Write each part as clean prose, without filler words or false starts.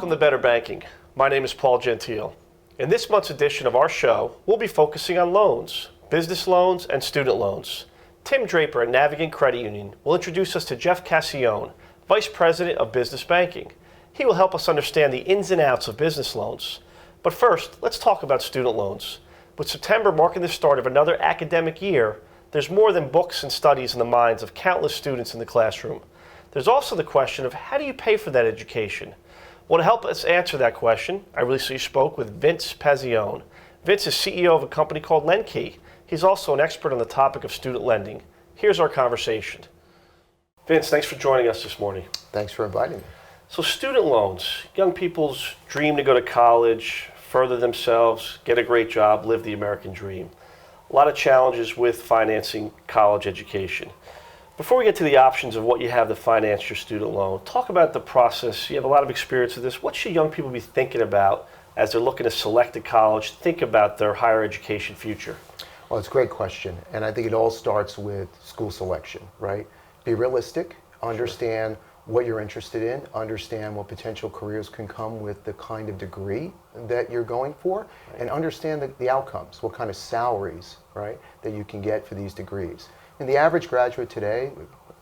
Welcome to Better Banking. My name is Paul Gentile. In this month's edition of our show, we'll be focusing on loans, business loans, and student loans. Tim Draper at Navigant Credit Union will introduce us to Jeff Passione, Vice President of Business Banking. He will help us understand the ins and outs of business loans. But first, let's talk about student loans. With September marking the start of another academic year, there's more than books and studies in the minds of countless students in the classroom. There's also the question of how do you pay for that education? Well, to help us answer that question, I recently spoke with Vince Passione. Vince is CEO of a company called LendKey. He's also an expert on the topic of student lending. Here's our conversation. Vince, thanks for joining us this morning. Thanks for inviting me. So student loans, young people's dream to go to college, further themselves, get a great job, live the American dream. A lot of challenges with financing college education. Before we get to the options of what you have to finance your student loan, talk about the process. You have a lot of experience with this. What should young people be thinking about as they're looking to select a college, think about their higher education future? Well, it's a great question, and I think it all starts with school selection, right? Be realistic, understand what you're interested in, understand what potential careers can come with the kind of degree that you're going for, and understand the outcomes, what kind of salaries, right, that you can get for these degrees. And the average graduate today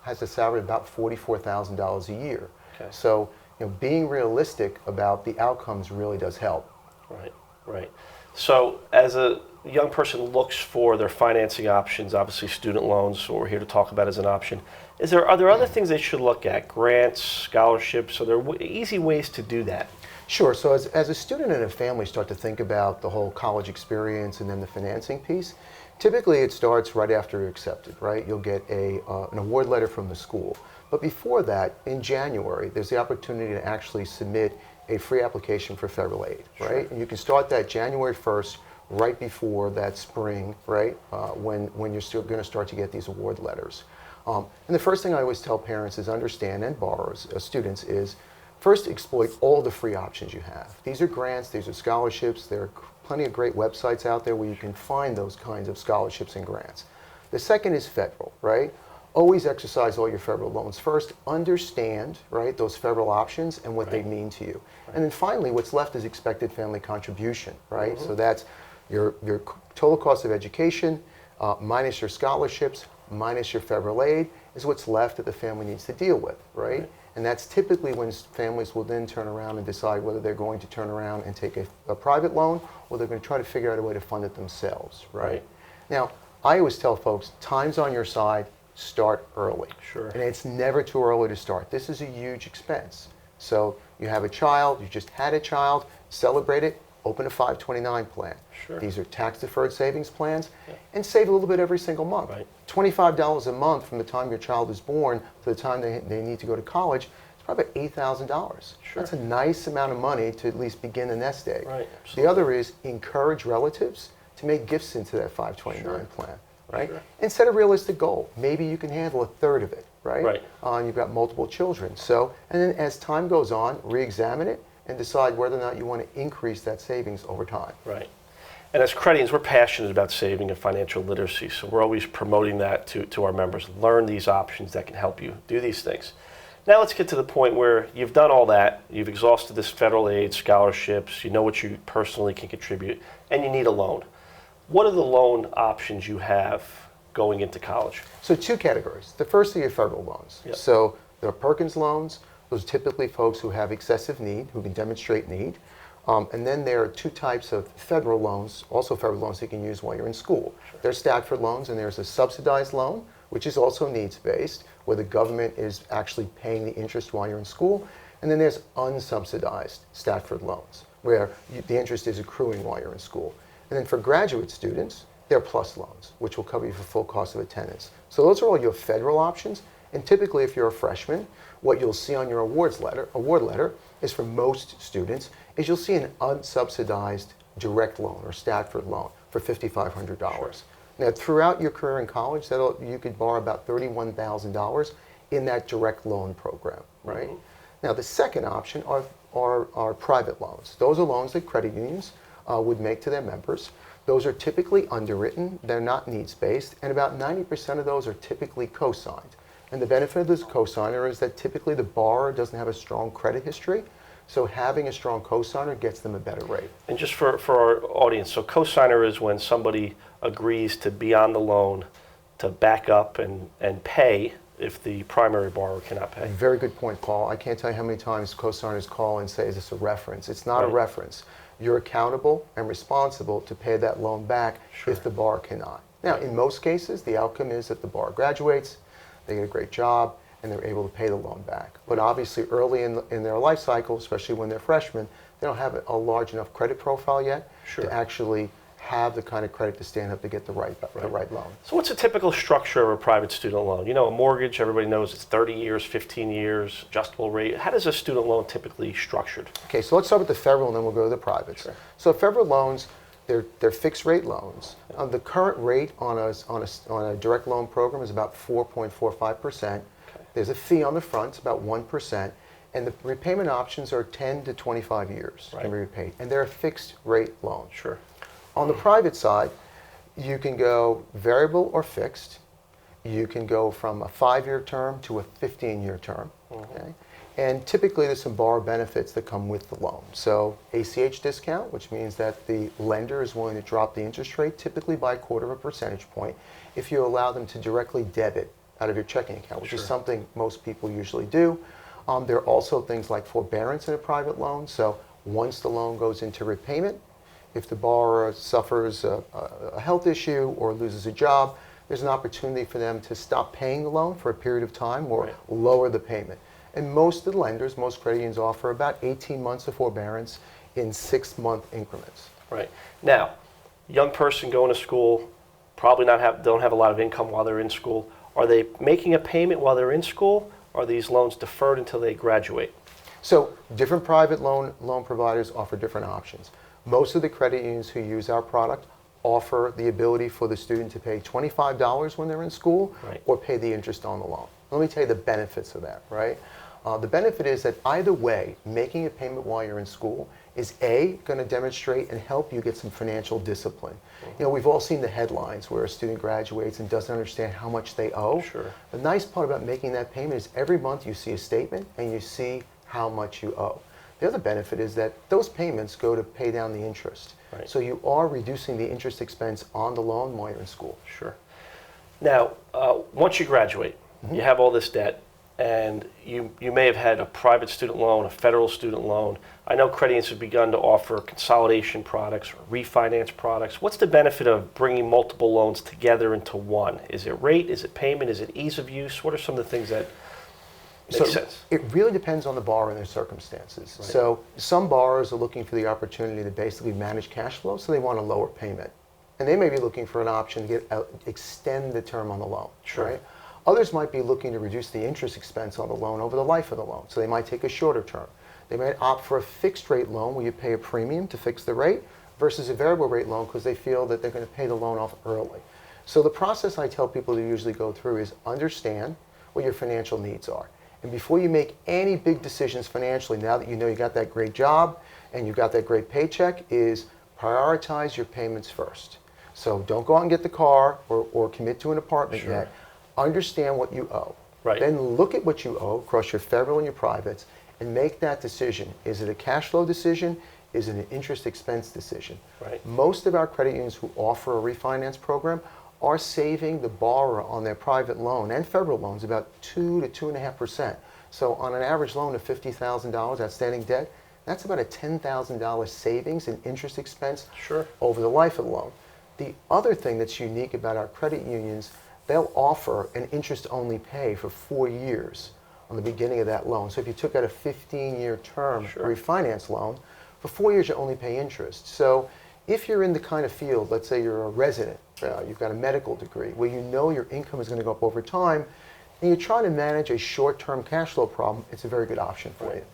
has a salary of about $44,000 a year. Okay. So, being realistic about the outcomes really does help. Right. So, as a young person looks for their financing options, obviously student loans, what we're here to talk about as an option, are there other things they should look at? Grants, scholarships, are there easy ways to do that? Sure. So as a student and a family start to think about the whole college experience and then the financing piece, typically it starts right after you're accepted, right? You'll get an award letter from the school. But before that, in January, there's the opportunity to actually submit a free application for federal aid, right? Sure. And you can start that January 1st, right before that spring, right? When you're still going to start to get these award letters. And the first thing I always tell parents is understand, and borrowers, students, is first exploit all the free options you have. These are grants, these are scholarships, there are plenty of great websites out there where you can find those kinds of scholarships and grants. The second is federal, right? Always exercise all your federal loans first. Understand, right, those federal options and what they mean to you. And then finally, what's left is expected family contribution, right? So that's your total cost of education, minus your scholarships, minus your federal aid, is what's left that the family needs to deal with, right? And that's typically when families will then turn around and decide whether they're going to turn around and take a private loan or they're going to try to figure out a way to fund it themselves, right? Now, I always tell folks, time's on your side, start early. Sure. And it's never too early to start. This is a huge expense. So you have a child, you just had a child, celebrate it, open a 529 plan. Sure. These are tax-deferred savings plans, and save a little bit every single month. Right. $25 a month from the time your child is born to the time they need to go to college, it's probably $8,000. Sure. That's a nice amount of money to at least begin the nest egg. Right. The other is encourage relatives to make gifts into that 529 plan. Right? Sure. And set a realistic goal. Maybe you can handle a third of it, right? Right. And you've got multiple children. So, and then as time goes on, re-examine it and decide whether or not you want to increase that savings over time. Right. And as credit unions, we're passionate about saving and financial literacy, so we're always promoting that to our members. Learn these options that can help you do these things. Now let's get to the point where you've done all that, you've exhausted this federal aid, scholarships, you know what you personally can contribute, and you need a loan. What are the loan options you have going into college? So two categories. The first are your federal loans. Yep. So there are Perkins loans. Those are typically folks who have excessive need, who can demonstrate need. And then there are two types of federal loans, also federal loans you can use while you're in school. Sure. There's Stafford loans, and there's a subsidized loan, which is also needs-based, where the government is actually paying the interest while you're in school. And then there's unsubsidized Stafford loans, where the interest is accruing while you're in school. And then for graduate students, there are PLUS loans, which will cover you for full cost of attendance. So those are all your federal options. And typically, if you're a freshman, what you'll see on your award letter is for most students, is you'll see an unsubsidized direct loan or Stafford loan for $5,500. Sure. Now, throughout your career in college, you could borrow about $31,000 in that direct loan program, right? Mm-hmm. Now, the second option are private loans. Those are loans that credit unions would make to their members. Those are typically underwritten, they're not needs-based, and about 90% of those are typically co-signed. And the benefit of this co-signer is that typically the borrower doesn't have a strong credit history, So having a strong cosigner gets them a better rate. And just for our audience, so cosigner is when somebody agrees to be on the loan to back up and pay if the primary borrower cannot pay. Very good point, Paul. I can't tell you how many times cosigners call and say, is this a reference? It's not a Right. reference. You're accountable and responsible to pay that loan back Sure. if the borrower cannot. Now, in most cases, the outcome is that the borrower graduates, they get a great job, and they're able to pay the loan back. But obviously, early in their life cycle, especially when they're freshmen, they don't have a large enough credit profile yet Sure. to actually have the kind of credit to stand up to get the right loan. So what's a typical structure of a private student loan? You know, a mortgage, everybody knows it's 30 years, 15 years, adjustable rate. How does a student loan typically structured? Okay, so let's start with the federal and then we'll go to the privates. Sure. So federal loans, they're fixed rate loans. The current rate on a direct loan program is about 4.45%. Okay. There's a fee on the front, it's about 1%. And the repayment options are 10 to 25 years Right. can be repaid. And they're a fixed rate loan. Sure. On the private side, you can go variable or fixed. You can go from a 5-year term to a 15-year term. Okay? And typically there's some borrower benefits that come with the loan. So ACH discount, which means that the lender is willing to drop the interest rate, typically by 1/4 percentage point, if you allow them to directly debit out of your checking account, which is Sure. something most people usually do. There are also things like forbearance in a private loan. So once the loan goes into repayment, if the borrower suffers a health issue or loses a job, there's an opportunity for them to stop paying the loan for a period of time or Right. lower the payment. And most of the lenders, most credit unions offer about 18 months of forbearance in 6-month increments. Right. Now, young person going to school, probably don't have a lot of income while they're in school. Are they making a payment while they're in school? Are these loans deferred until they graduate? So different private loan providers offer different options. Most of the credit unions who use our product offer the ability for the student to pay $25 when they're in school Right. or pay the interest on the loan. Let me tell you the benefits of that, right? The benefit is that either way, making a payment while you're in school is going to demonstrate and help you get some financial discipline. You know, we've all seen the headlines where a student graduates and doesn't understand how much they owe. Sure. The nice part about making that payment is every month you see a statement and you see how much you owe. The other benefit is that those payments go to pay down the interest. Right. So you are reducing the interest expense on the loan while you're in school. Sure. Now, once you graduate, you have all this debt, and you may have had a private student loan, a federal student loan. I know credit unions have begun to offer consolidation products or refinance products. What's the benefit of bringing multiple loans together into one? Is it rate? Is it payment? Is it ease of use? What are some of the things that make sense? It really depends on the borrower and their circumstances. Right. So some borrowers are looking for the opportunity to basically manage cash flow, so they want a lower payment. And they may be looking for an option to extend the term on the loan. Sure. Right? Others might be looking to reduce the interest expense on the loan over the life of the loan, so they might take a shorter term. They might opt for a fixed rate loan where you pay a premium to fix the rate versus a variable rate loan because they feel that they're going to pay the loan off early. So the process I tell people to usually go through is understand what your financial needs are. And before you make any big decisions financially, now that you know you got that great job and you got that great paycheck, is prioritize your payments first. So don't go out and get the car or commit to an apartment Sure. yet. Understand what you owe. Right. Then look at what you owe across your federal and your privates and make that decision. Is it a cash flow decision? Is it an interest expense decision? Right. Most of our credit unions who offer a refinance program are saving the borrower on their private loan and federal loans about 2 to 2.5%. So on an average loan of $50,000 outstanding debt, that's about a $10,000 savings in interest expense Sure. over the life of the loan. The other thing that's unique about our credit unions, they'll offer an interest-only pay for 4 years on the beginning of that loan. So if you took out a 15-year term Sure. refinance loan, for 4 years you only pay interest. So if you're in the kind of field, let's say you're a resident, you've got a medical degree, where you know your income is going to go up over time, and you're trying to manage a short-term cash flow problem, it's a very good option for you.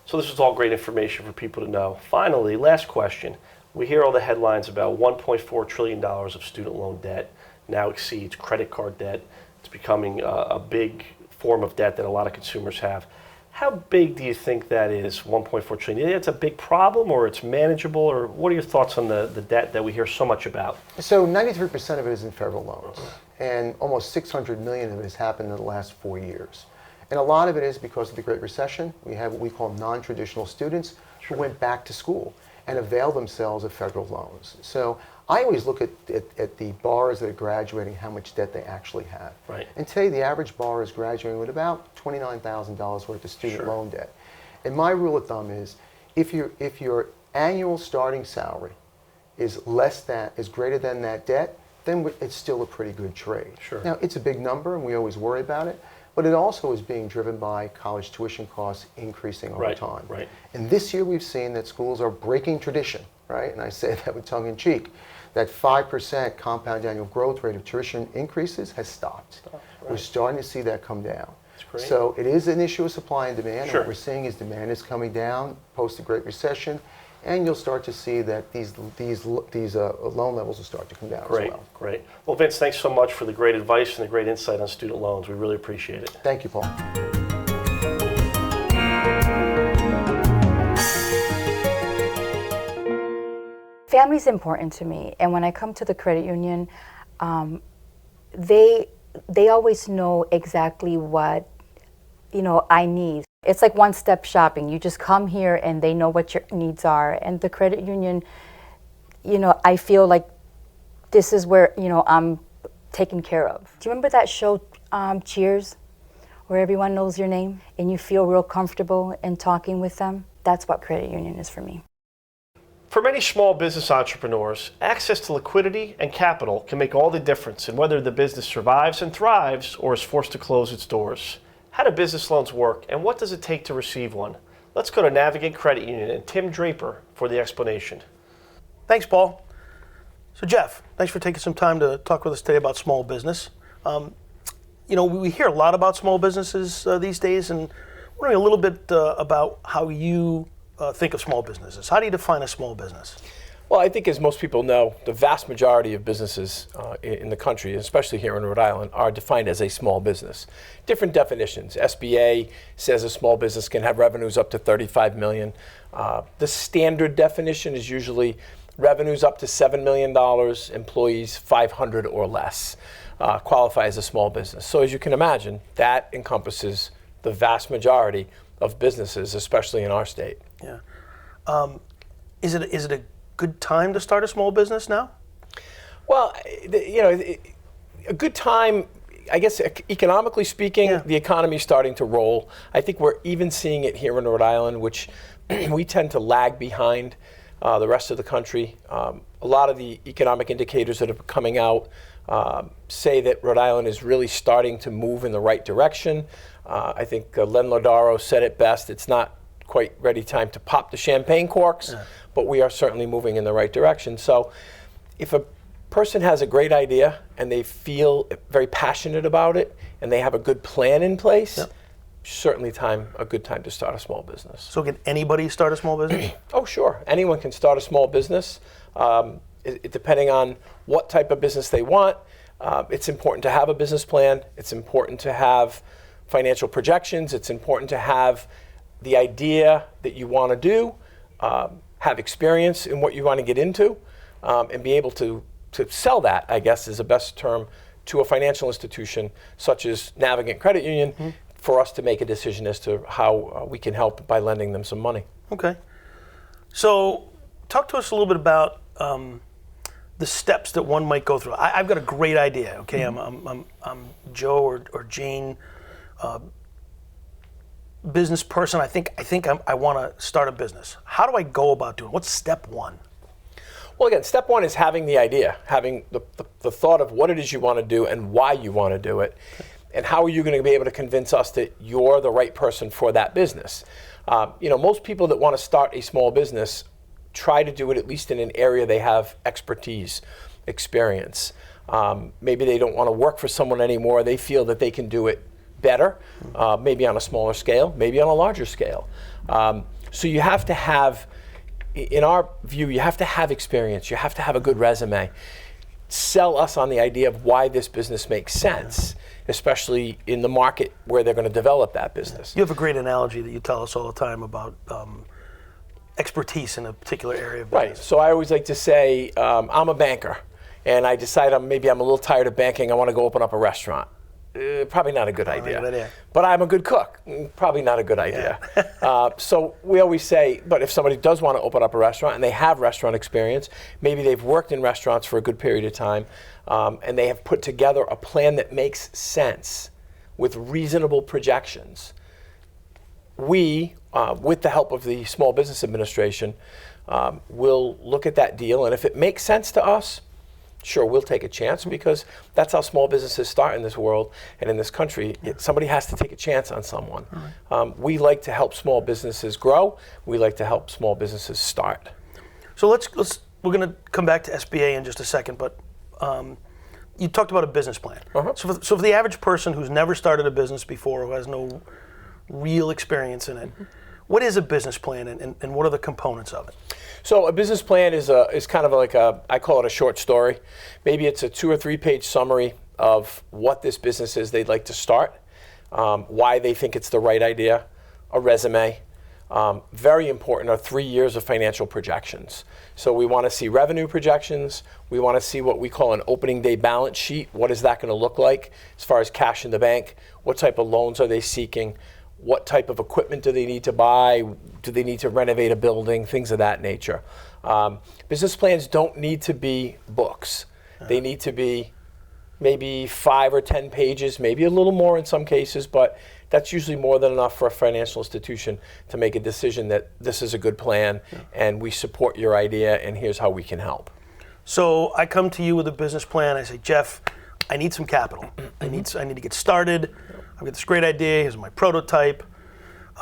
So this is all great information for people to know. Finally, last question. We hear all the headlines about $1.4 trillion of student loan debt now exceeds credit card debt. It's becoming a big form of debt that a lot of consumers have. How big do you think that is, 1.4 trillion? Do you think it's a big problem or it's manageable, or what are your thoughts on the debt that we hear so much about? So 93% of it is in federal loans, and almost $600 million of it has happened in the last 4 years. And a lot of it is because of the Great Recession. We have what we call non-traditional students who went back to school and availed themselves of federal loans. So I always look at the borrowers that are graduating, how much debt they actually have. Right. And today the average borrower is graduating with about $29,000 worth of student loan debt. And my rule of thumb is if your annual starting salary is greater than that debt, then it's still a pretty good trade. Sure. Now, it's a big number, and we always worry about it, but it also is being driven by college tuition costs increasing over time. Right. And this year we've seen that schools are breaking tradition, right? And I say that with tongue in cheek. That 5% compound annual growth rate of tuition increases has stopped. We're starting to see that come down. Great. So it is an issue of supply and demand. Sure. And what we're seeing is demand is coming down post the Great Recession, and you'll start to see that these loan levels will start to come down as well. Great. Well, Vince, thanks so much for the great advice and the great insight on student loans. We really appreciate it. Thank you, Paul. Family's important to me, and when I come to the credit union, they always know exactly what I need. It's like one-step shopping. You just come here and they know what your needs are. And the credit union, I feel like this is where I'm taken care of. Do you remember that show, Cheers, where everyone knows your name and you feel real comfortable in talking with them? That's what credit union is for me. For many small business entrepreneurs, access to liquidity and capital can make all the difference in whether the business survives and thrives or is forced to close its doors. How do business loans work, and what does it take to receive one? Let's go to Navigant Credit Union and Tim Draper for the explanation. Thanks, Paul. So, Jeff, thanks for taking some time to talk with us today about small business. We hear a lot about small businesses these days, and wondering a little bit about how you think of small businesses. How do you define a small business? Well, I think as most people know, the vast majority of businesses in the country, especially here in Rhode Island, are defined as a small business. Different definitions. SBA says a small business can have revenues up to $35 million. The standard definition is usually revenues up to $7 million, employees 500 or less qualify as a small business. So as you can imagine, that encompasses the vast majority of businesses, especially in our state. Yeah. Is it a good time to start a small business now? Well, a good time, I guess, economically speaking, the economy is starting to roll. I think we're even seeing it here in Rhode Island, which we tend to lag behind the rest of the country. A lot of the economic indicators that are coming out say that Rhode Island is really starting to move in the right direction. I think Len Lodaro said it best. It's not quite ready time to pop the champagne corks, but we are certainly moving in the right direction. So if a person has a great idea and they feel very passionate about it and they have a good plan in place, certainly a good time to start a small business. So can anybody start a small business? Oh, sure. Anyone can start a small business. Depending on what type of business they want, it's important to have a business plan. It's important to have financial projections. It's important to have the idea that you want to do, have experience in what you want to get into, and be able to sell that, I guess is the best term, to a financial institution such as Navigant Credit Union for us to make a decision as to how we can help by lending them some money. Okay. So talk to us a little bit about the steps that one might go through. I've got a great idea. Okay, I'm Joe or Jane, business person. I think I want to start a business. How do I go about doing it? What's step one? Well, again, step one is having the idea, having the thought of what it is you want to do and why you want to do it, and how are you going to be able to convince us that you're the right person for that business. Most people that want to start a small business try to do it at least in an area they have expertise, experience. Maybe they don't want to work for someone anymore. They feel that they can do it better, maybe on a smaller scale, maybe on a larger scale. So you have to have, in our view, you have to have experience. You have to have a good resume. Sell us on the idea of why this business makes sense, especially in the market where they're going to develop that business. You have a great analogy that you tell us all the time about expertise in a particular area of business. Right. So I always like to say, I'm a banker, and I decide maybe I'm a little tired of banking. I want to go open up a restaurant. Probably not a good idea. good idea. But I'm a good cook. Probably not a good idea. So we always say, but if somebody does want to open up a restaurant and they have restaurant experience, maybe they've worked in restaurants for a good period of time, and they have put together a plan that makes sense with reasonable projections. We, with the help of the Small Business Administration, will look at that deal, and if it makes sense to us, sure, we'll take a chance, because that's how small businesses start in this world and in this country. Somebody has to take a chance on someone. We like to help small businesses grow. We like to help small businesses start. So we're going to come back to SBA in just a second, but you talked about a business plan. So for the average person who's never started a business before, who has no real experience in it, what is a business plan, and what are the components of it? So a business plan is kind of like I call it a short story. Maybe it's a 2 or 3 page summary of what this business is they'd like to start, why they think it's the right idea, a resume. Very important are 3 years of financial projections. So we want to see revenue projections. We want to see what we call an opening day balance sheet. What is that going to look like as far as cash in the bank? What type of loans are they seeking? What type of equipment do they need to buy? Do they need to renovate a building? Things of that nature. Business plans don't need to be books. They need to be maybe 5 or 10 pages, maybe a little more in some cases, but that's usually more than enough for a financial institution to make a decision that this is a good plan and we support your idea and here's how we can help. So I come to you with a business plan. I say, Jeff, I need some capital. I need to get started. I've got this great idea. Here's my prototype.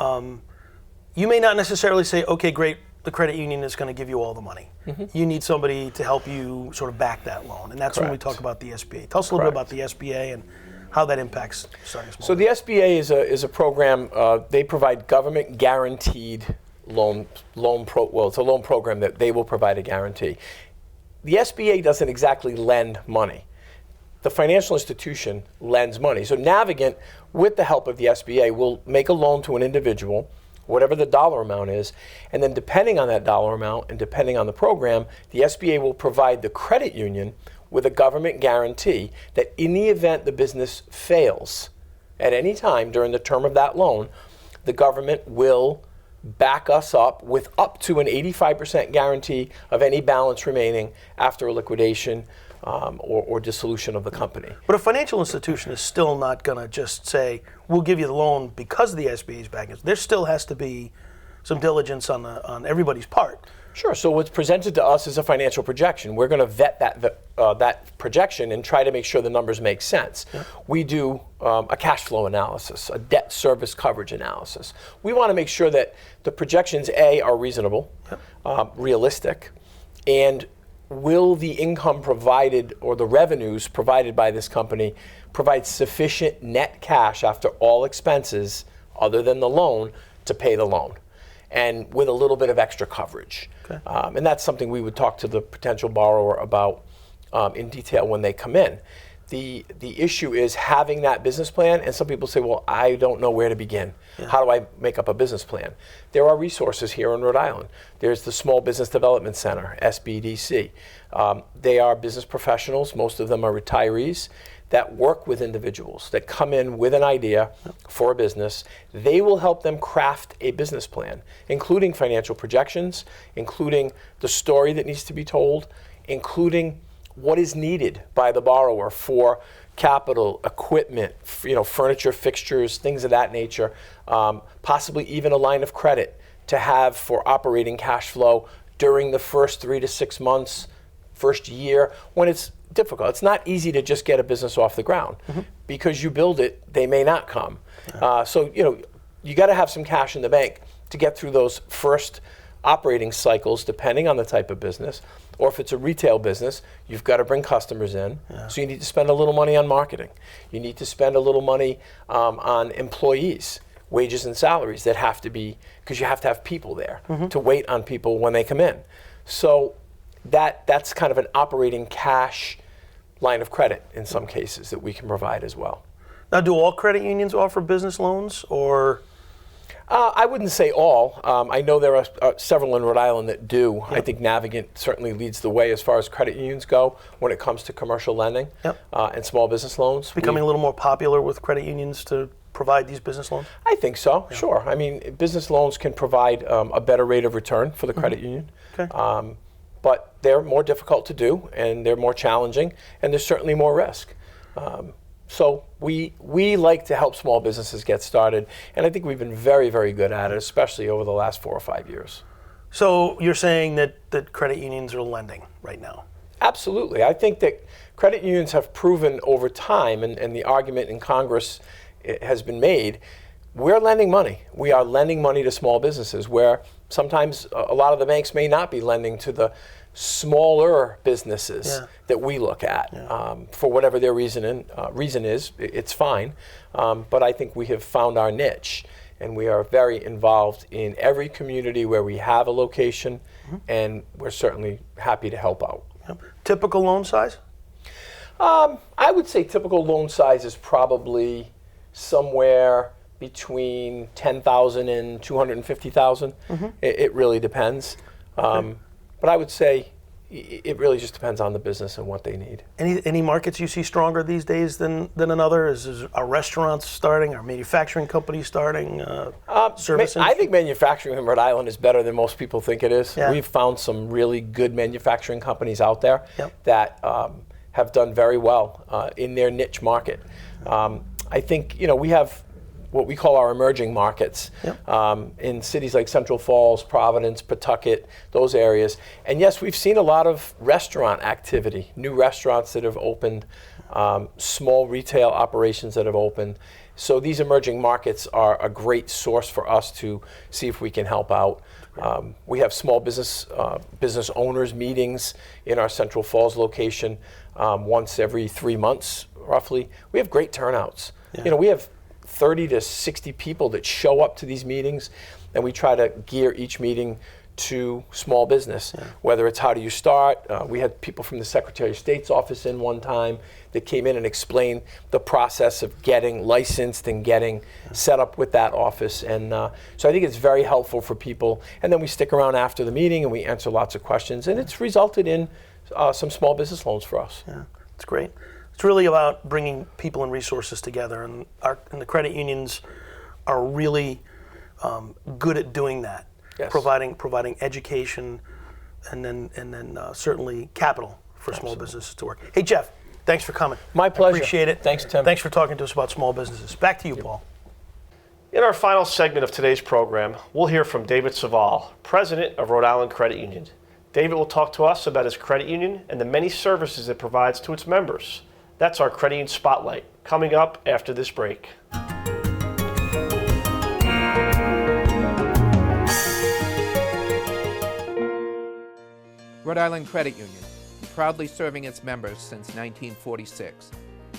You may not necessarily say, okay, great, the credit union is going to give you all the money. You need somebody to help you sort of back that loan. And that's when we talk about the SBA. Tell us a little bit about the SBA and how that impacts starting small. So the SBA is a program. They provide government guaranteed it's a loan program that they will provide a guarantee. The SBA doesn't exactly lend money. The financial institution lends money. So Navigant, with the help of the SBA, will make a loan to an individual, whatever the dollar amount is, and then depending on that dollar amount and depending on the program, the SBA will provide the credit union with a government guarantee that in the event the business fails at any time during the term of that loan, the government will back us up with up to an 85% guarantee of any balance remaining after a liquidation or dissolution of the company. But a financial institution is still not going to just say, we'll give you the loan because the SBA's backing us. There still has to be some diligence on everybody's part. Sure. So what's presented to us is a financial projection. We're going to vet that projection and try to make sure the numbers make sense. We do a cash flow analysis, a debt service coverage analysis. We want to make sure that the projections, A, are reasonable, realistic, and will the income provided or the revenues provided by this company provide sufficient net cash after all expenses other than the loan to pay the loan, and with a little bit of extra coverage. And that's something we would talk to the potential borrower about in detail when they come in. The issue is having that business plan, and some people say, well, I don't know where to begin. How do I make up a business plan? There are resources here in Rhode Island. There's the Small Business Development Center, SBDC. They are business professionals, most of them are retirees, that work with individuals, that come in with an idea for a business. They will help them craft a business plan, including financial projections, including the story that needs to be told, including what is needed by the borrower for capital, equipment, furniture, fixtures, things of that nature, possibly even a line of credit to have for operating cash flow during the first 3 to 6 months, first year, when it's difficult. It's not easy to just get a business off the ground. Because you build it, they may not come. So you got to have some cash in the bank to get through those first operating cycles, depending on the type of business. Or if it's a retail business, you've got to bring customers in. So you need to spend a little money on marketing. You need to spend a little money on employees, wages and salaries that have to be, because you have to have people there to wait on people when they come in. So that's kind of an operating cash line of credit in some cases that we can provide as well. Now, do all credit unions offer business loans, or I wouldn't say all. I know there are several in Rhode Island that do. Yep. I think Navigant certainly leads the way as far as credit unions go when it comes to commercial lending and small business loans. Becoming a little more popular with credit unions to provide these business loans? I think so, sure. I mean, business loans can provide a better rate of return for the credit union. Okay. But they're more difficult to do, and they're more challenging, and there's certainly more risk. So we like to help small businesses get started, and I think we've been very, very good at it, especially over the last 4 or 5 years. So you're saying that credit unions are lending right now? Absolutely. I think that credit unions have proven over time, and the argument in Congress has been made, we're lending money. We are lending money to small businesses where sometimes a lot of the banks may not be lending to the smaller businesses that we look at. For whatever their reason is, it's fine. But I think we have found our niche, and we are very involved in every community where we have a location, and we're certainly happy to help out. Typical loan size? I would say typical loan size is probably somewhere between $10,000 and $250,000. It really depends. But I would say it really just depends on the business and what they need. Any markets you see stronger these days than another? Are restaurants starting? Are manufacturing companies starting? Service I think manufacturing in Rhode Island is better than most people think it is. Yeah. We've found some really good manufacturing companies out there that have done very well in their niche market. I think we have what we call our emerging markets in cities like Central Falls, Providence, Pawtucket, those areas. And yes, we've seen a lot of restaurant activity, new restaurants that have opened, small retail operations that have opened. So these emerging markets are a great source for us to see if we can help out. We have small business owners meetings in our Central Falls location once every 3 months, roughly. We have great turnouts. We have 30 to 60 people that show up to these meetings, and we try to gear each meeting to small business, whether it's how do you start. We had people from the Secretary of State's office in one time that came in and explained the process of getting licensed and getting set up with that office. And so I think it's very helpful for people. And then we stick around after the meeting and we answer lots of questions, and it's resulted in some small business loans for us. Yeah, it's great. It's really about bringing people and resources together, and the credit unions are really good at doing that. Yes. Providing education, and then certainly capital for small businesses to work. Hey Jeff, thanks for coming. My pleasure. I appreciate it. Thanks, Tim. Thanks for talking to us about small businesses. Back to you, Paul. In our final segment of today's program, we'll hear from David Saval, president of Rhode Island Credit Union. David will talk to us about his credit union and the many services it provides to its members. That's our Credit Union Spotlight, coming up after this break. Rhode Island Credit Union, proudly serving its members since 1946.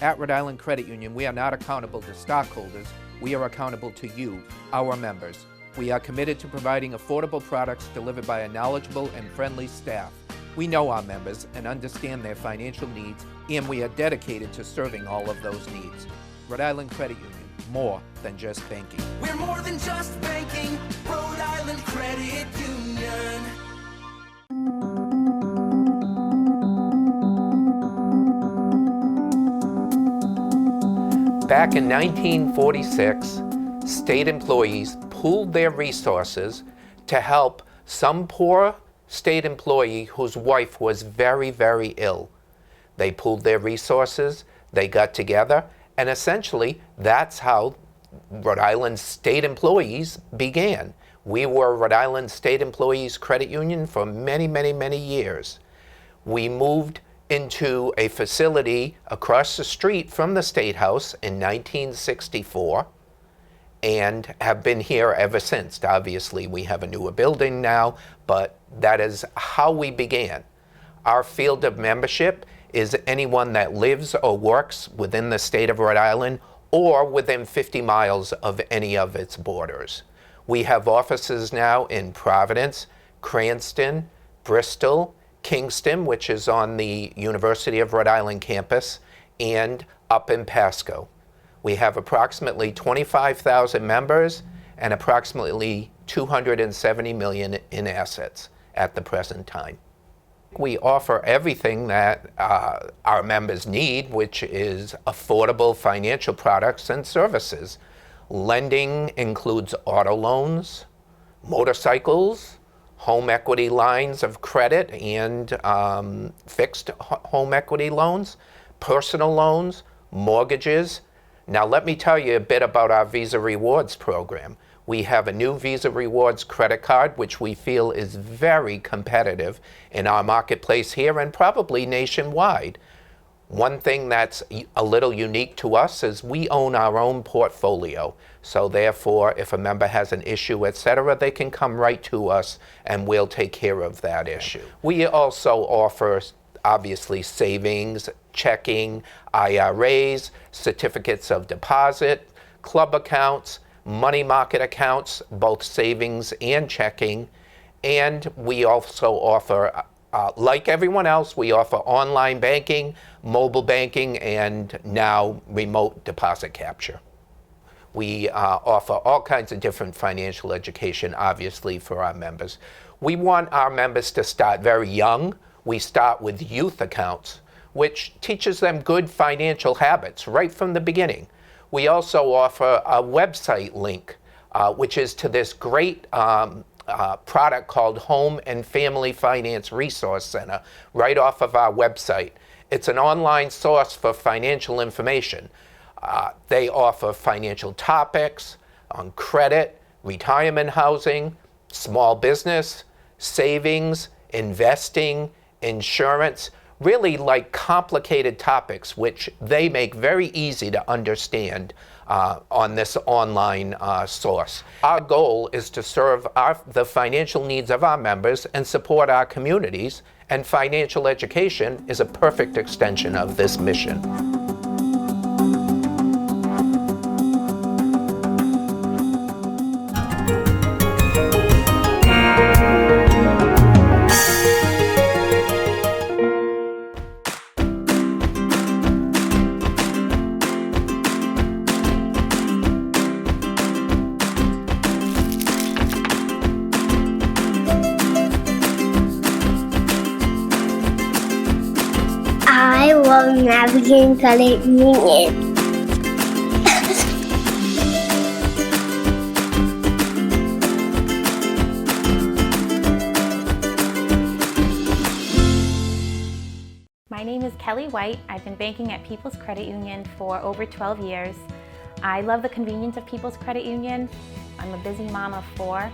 At Rhode Island Credit Union, we are not accountable to stockholders, we are accountable to you, our members. We are committed to providing affordable products delivered by a knowledgeable and friendly staff. We know our members and understand their financial needs, and we are dedicated to serving all of those needs. Rhode Island Credit Union, more than just banking. We're more than just banking, Rhode Island Credit Union. Back in 1946, state employees pooled their resources to help some poor state employee whose wife was very, very ill. They pooled their resources, they got together, and essentially that's how Rhode Island state employees began. We were Rhode Island State Employees Credit Union for many, many, many years. We moved into a facility across the street from the State House in 1964 and have been here ever since. Obviously, we have a newer building now, but that is how we began. Our field of membership is anyone that lives or works within the state of Rhode Island or within 50 miles of any of its borders. We have offices now in Providence, Cranston, Bristol, Kingston, which is on the University of Rhode Island campus, and up in Pasco. We have approximately 25,000 members, and approximately $270 million in assets at the present time. We offer everything that our members need, which is affordable financial products and services. Lending includes auto loans, motorcycles, home equity lines of credit and fixed home equity loans, personal loans, mortgages. Now let me tell you a bit about our Visa Rewards program. We have a new Visa Rewards credit card, which we feel is very competitive in our marketplace here and probably nationwide. One thing that's a little unique to us is we own our own portfolio. So therefore, if a member has an issue, etc., they can come right to us and we'll take care of that issue. We also offer, obviously, savings, checking, IRAs, certificates of deposit, club accounts, money market accounts, both savings and checking. And we also offer, like everyone else, we offer online banking, mobile banking, and now remote deposit capture. We offer all kinds of different financial education, obviously, for our members. We want our members to start very young. We start with youth accounts, which teaches them good financial habits right from the beginning. We also offer a website link, which is to this great product called Home and Family Finance Resource Center, right off of our website. It's an online source for financial information. They offer financial topics on credit, retirement housing, small business, savings, investing, insurance, really like complicated topics which they make very easy to understand on this online source. Our goal is to serve the financial needs of our members and support our communities, and financial education is a perfect extension of this mission. I love Navigant Credit Union. My name is Kelly White. I've been banking at People's Credit Union for over 12 years. I love the convenience of People's Credit Union. I'm a busy mom of 4.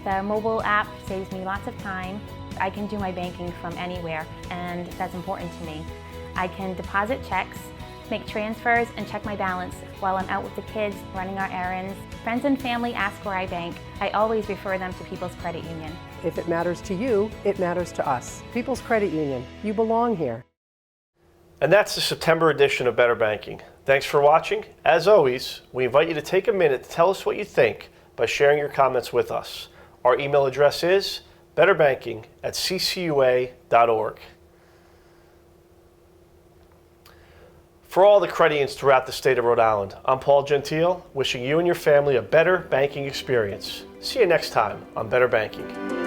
The mobile app saves me lots of time. I can do my banking from anywhere, and that's important to me. I can deposit checks, make transfers, and check my balance while I'm out with the kids running our errands. Friends and family ask where I bank. I always refer them to People's Credit Union. If it matters to you, it matters to us. People's Credit Union, you belong here. And that's the September edition of Better Banking. Thanks for watching. As always, we invite you to take a minute to tell us what you think by sharing your comments with us. Our email address is betterbanking@ccua.org. For all the credit unions throughout the state of Rhode Island, I'm Paul Gentile, wishing you and your family a better banking experience. See you next time on Better Banking.